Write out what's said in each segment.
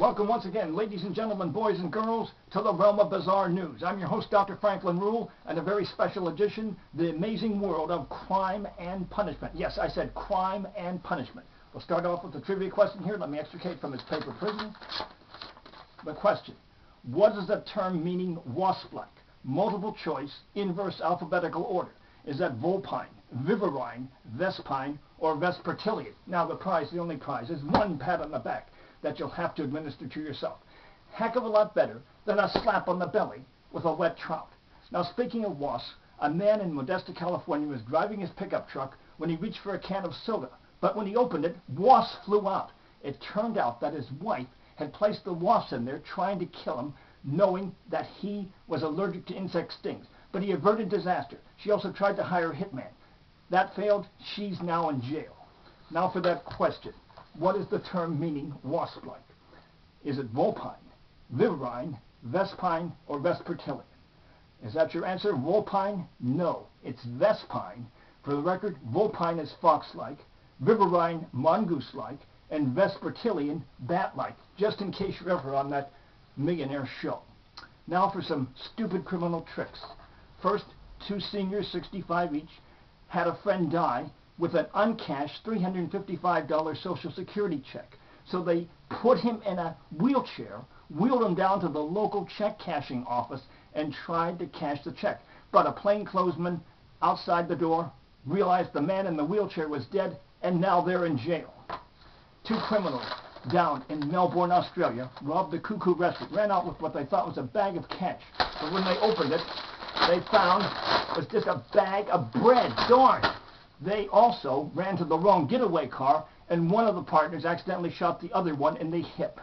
Welcome once again, ladies and gentlemen, boys and girls, to the realm of bizarre news. I'm your host, Dr. Franklin Ruehl, and a very special edition, The Amazing World of Crime and Punishment. Yes, I said crime and punishment. We'll start off with the trivia question here. Let me extricate from its paper prison. The question: what is the term meaning wasp-like? Multiple choice, inverse alphabetical order. Is that vulpine, viverine, vespine, or vespertilian? Now the prize, the only prize, is one pat on the back that you'll have to administer to yourself. Heck of a lot better than a slap on the belly with a wet trout. Now speaking of wasps, a man in Modesto, California was driving his pickup truck when he reached for a can of soda. But when he opened it, wasps flew out. It turned out that his wife had placed the wasps in there trying to kill him, knowing that he was allergic to insect stings. But he averted disaster. She also tried to hire a hitman. That failed. She's now in jail. Now for that question. What is the term meaning wasp-like? Is it vulpine, viverine, vespine, or vespertilian? Is that your answer, vulpine? No, it's vespine. For the record, vulpine is fox-like, viverine, mongoose-like, and vespertilian, bat-like, just in case you're ever on that millionaire show. Now for some stupid criminal tricks. First, two seniors, 65 each, had a friend die with an uncashed $355 Social Security check. So they put him in a wheelchair, wheeled him down to the local check cashing office, and tried to cash the check. But a plainclothesman outside the door realized the man in the wheelchair was dead, and now they're in jail. Two criminals down in Melbourne, Australia, robbed the Cuckoo restaurant, ran out with what they thought was a bag of cash. But when they opened it, they found it was just a bag of bread. Darn! They also ran to the wrong getaway car, and one of the partners accidentally shot the other one in the hip.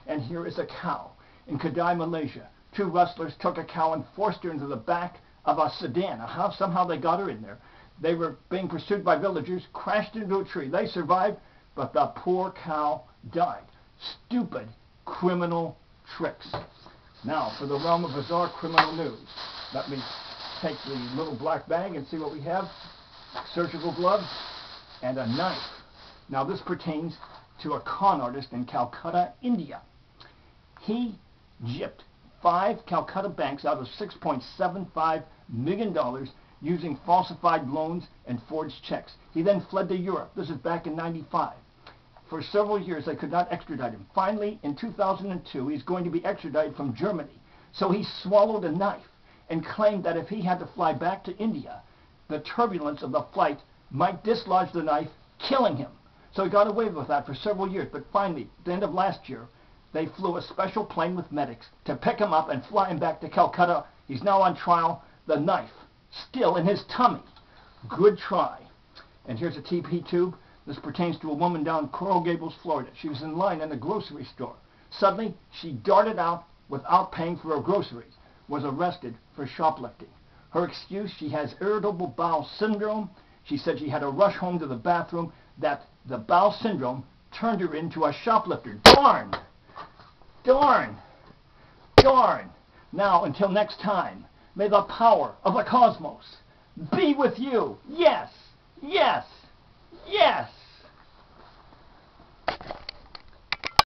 And here is a cow. In Kedai, Malaysia, two rustlers took a cow and forced her into the back of a sedan. Somehow they got her in there. They were being pursued by villagers, crashed into a tree. They survived, but the poor cow died. Stupid criminal tricks. Now, for the realm of bizarre criminal news, let me take the little black bag and see what we have. Surgical gloves and a knife. Now this pertains to a con artist in Calcutta, India. He gypped 5 Calcutta banks out of $6.75 million using falsified loans and forged checks. He then fled to Europe. This is back in '95. For several years they could not extradite him. Finally, in 2002, he's going to be extradited from Germany. So he swallowed a knife and claimed that if he had to fly back to India, the turbulence of the flight might dislodge the knife, killing him. So he got away with that for several years. But finally, at the end of last year, they flew a special plane with medics to pick him up and fly him back to Calcutta. He's now on trial. The knife still in his tummy. Good try. And here's a TP tube. This pertains to a woman down in Coral Gables, Florida. She was in line in a grocery store. Suddenly, she darted out without paying for her groceries, was arrested for shoplifting. Her excuse: she has irritable bowel syndrome. She said she had to rush home to the bathroom, that the bowel syndrome turned her into a shoplifter. Darn! Darn! Darn! Now, until next time, may the power of the cosmos be with you. Yes! Yes! Yes!